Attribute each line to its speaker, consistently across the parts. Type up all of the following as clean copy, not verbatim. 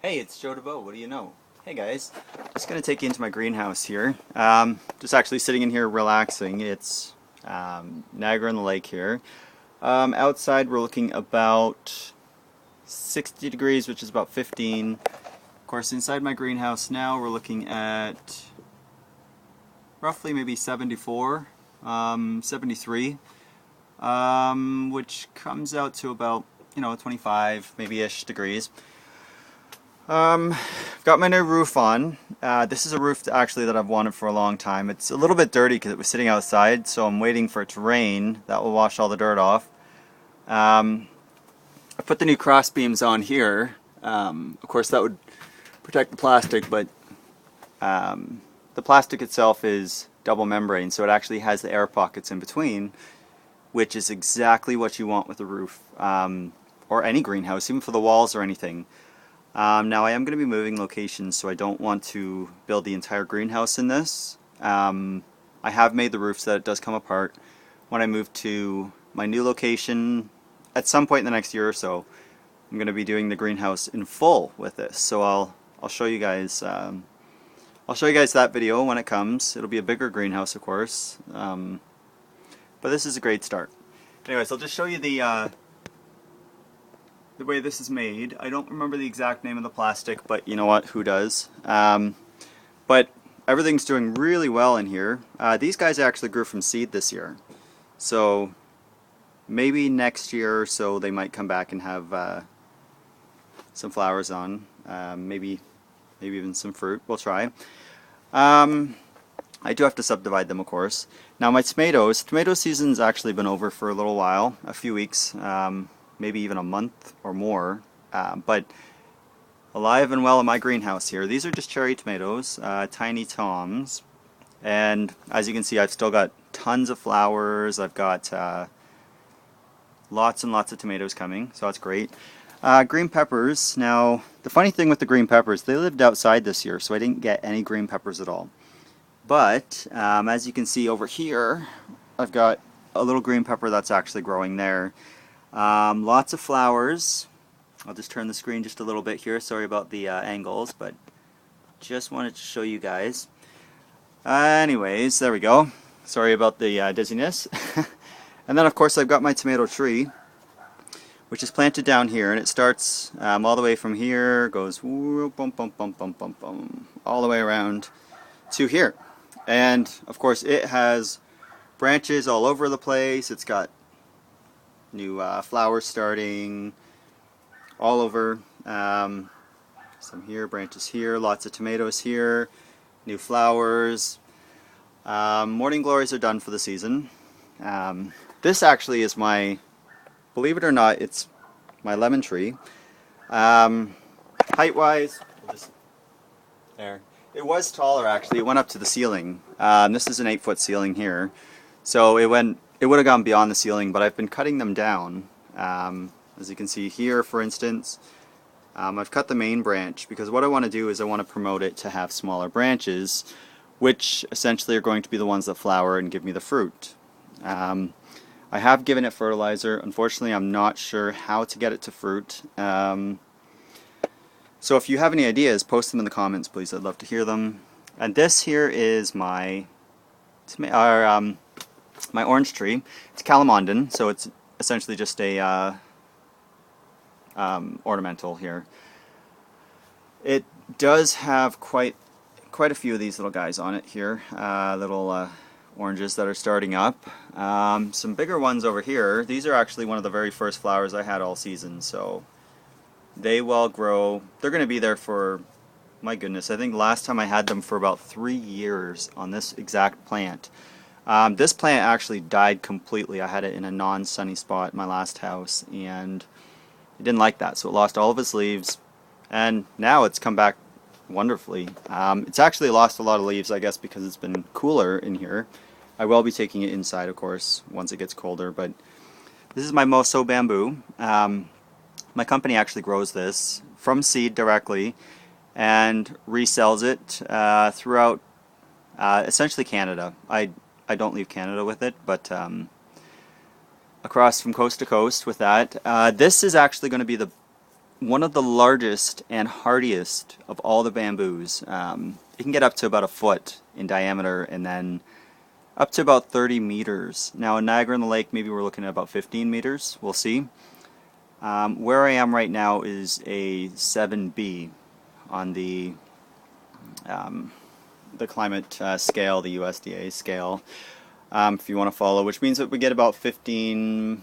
Speaker 1: Hey, it's Joe DeVoe. What do you know? Hey guys, just gonna take you into my greenhouse here. Just actually sitting in here relaxing. It's Niagara on the lake here. Outside we're looking about 60 degrees, which is about 15. Of course, inside my greenhouse now we're looking at roughly maybe 74, 73, which comes out to about 25 maybe-ish degrees. I've got my new roof on. This is a roof actually that I've wanted for a long time. It's a little bit dirty because it was sitting outside, so I'm waiting for it to rain. That will wash all the dirt off. I put the new cross beams on here. Of course that would protect the plastic, but the plastic itself is double membrane, so it actually has the air pockets in between, which is exactly what you want with a roof, or any greenhouse, even for the walls or anything. Now I am going to be moving locations, so I don't want to build the entire greenhouse in this. I have made the roof so that it does come apart when I move to my new location at some point in the next year or so. I'm going to be doing the greenhouse in full with this, so I'll show you guys. I'll show you guys that video when it comes. It'll be a bigger greenhouse, of course, but this is a great start. Anyways, I'll just show you the way this is made. I don't remember the exact name of the plastic, but you know what, who does? But everything's doing really well in here. These guys actually grew from seed this year, so maybe next year or so they might come back and have some flowers on, maybe even some fruit. We'll try. I do have to subdivide them, of course. Now my tomato season's actually been over for a little while, a few weeks, maybe even a month or more, but alive and well in my greenhouse here. These are just cherry tomatoes, Tiny Toms, and as you can see I've still got tons of flowers. I've got lots and lots of tomatoes coming, so that's great. Green peppers. Now the funny thing with the green peppers, they lived outside this year, so I didn't get any green peppers at all. But as you can see over here, I've got a little green pepper that's actually growing there. Lots of flowers. I'll just turn the screen just a little bit here. Sorry about the angles, but just wanted to show you guys. Anyways, there we go. Sorry about the dizziness. And then of course I've got my tomato tree, which is planted down here, and it starts all the way from here, goes bum, bum, bum, bum, bum, bum, all the way around to here. And of course it has branches all over the place. It's got new flowers starting all over. Some here, branches here, lots of tomatoes here, new flowers. Morning glories are done for the season. This actually is my, believe it or not, it's my lemon tree. Height wise, there. It was taller actually, it went up to the ceiling. This is an 8-foot ceiling here. So it would have gone beyond the ceiling, but I've been cutting them down. As you can see here, for instance, I've cut the main branch because what I want to do is I want to promote it to have smaller branches, which essentially are going to be the ones that flower and give me the fruit. I have given it fertilizer. Unfortunately, I'm not sure how to get it to fruit. So if you have any ideas, post them in the comments, please. I'd love to hear them. And this here is my orange tree. It's Calamondan, so it's essentially just a ornamental here. It does have quite a few of these little guys on it here, little oranges that are starting up. Some bigger ones over here. These are actually one of the very first flowers I had all season, so they will grow. They're going to be there for, my goodness, I think last time I had them for about 3 years on this exact plant. This plant actually died completely. I had it in a non-sunny spot in my last house, and it didn't like that, so it lost all of its leaves, and now it's come back wonderfully. It's actually lost a lot of leaves, I guess, because it's been cooler in here. I will be taking it inside, of course, once it gets colder, but this is my Moso bamboo. My company actually grows this from seed directly and resells it throughout essentially Canada. I don't leave Canada with it, but across from coast to coast with that. This is actually going to be the one of the largest and hardiest of all the bamboos. It can get up to about a foot in diameter and then up to about 30 meters. Now in Niagara on the Lake, maybe we're looking at about 15 meters. We'll see. Where I am right now is a 7B on the climate scale, the USDA scale, if you want to follow, which means that we get about 15,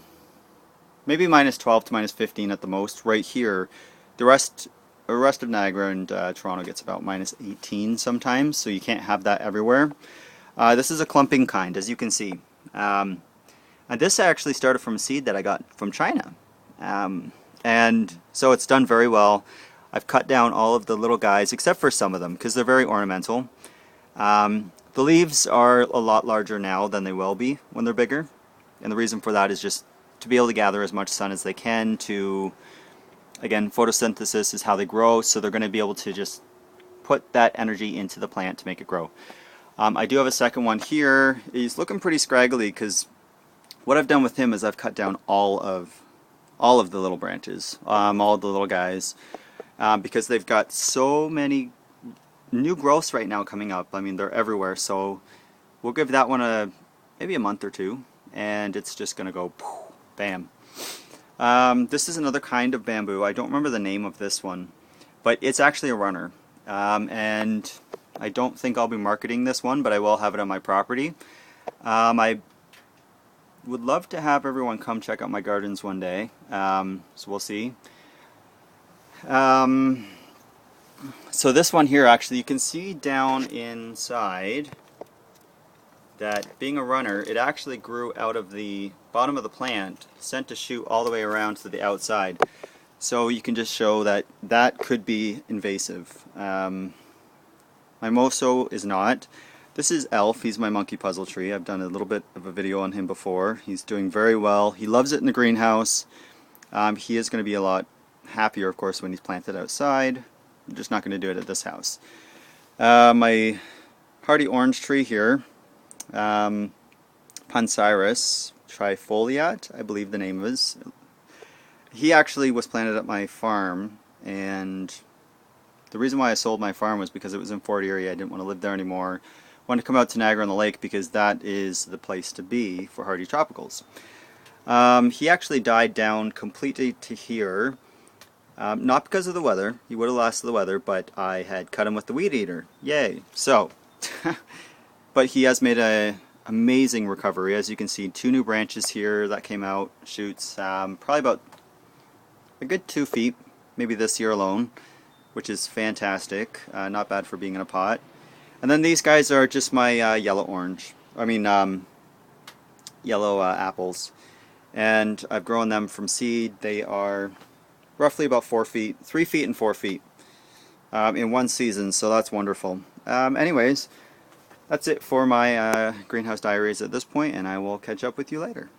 Speaker 1: maybe minus 12 to minus 15 at the most right here. The rest of Niagara and Toronto gets about minus 18 sometimes, so you can't have that everywhere. This is a clumping kind, as you can see. And this actually started from a seed that I got from China. And so it's done very well. I've cut down all of the little guys, except for some of them, because they're very ornamental. The leaves are a lot larger now than they will be when they're bigger. And the reason for that is just to be able to gather as much sun as they can to, again, photosynthesis is how they grow, so they're going to be able to just put that energy into the plant to make it grow. I do have a second one here. He's looking pretty scraggly because what I've done with him is I've cut down all of the little branches, all of the little guys, because they've got so many new growths right now coming up. I mean, they're everywhere, so we'll give that one maybe a month or two, and it's just going to go bam. This is another kind of bamboo. I don't remember the name of this one, but it's actually a runner. And I don't think I'll be marketing this one, but I will have it on my property. I would love to have everyone come check out my gardens one day, so we'll see. So this one here, actually, you can see down inside that being a runner, it actually grew out of the bottom of the plant, sent a shoot all the way around to the outside. So you can just show that that could be invasive. My Moso is not. This is Elf. He's my monkey puzzle tree. I've done a little bit of a video on him before. He's doing very well. He loves it in the greenhouse. He is going to be a lot happier, of course, when he's planted outside. I'm just not going to do it at this house. My hardy orange tree here, Pancyrus trifoliate, I believe the name is. He actually was planted at my farm, and the reason why I sold my farm was because it was in Fort Erie. I didn't want to live there anymore. I wanted to come out to Niagara on the Lake because that is the place to be for hardy tropicals. He actually died down completely to here, not because of the weather. He would have lasted the weather, but I had cut him with the weed eater. Yay! So, but he has made an amazing recovery. As you can see, 2 new branches here that came out, shoots, probably about a good 2 feet, maybe this year alone, which is fantastic. Not bad for being in a pot. And then these guys are just my yellow apples. And I've grown them from seed. They are roughly about 4 feet, 3 feet and 4 feet in one season, so that's wonderful. Anyways, that's it for my greenhouse diaries at this point, and I will catch up with you later.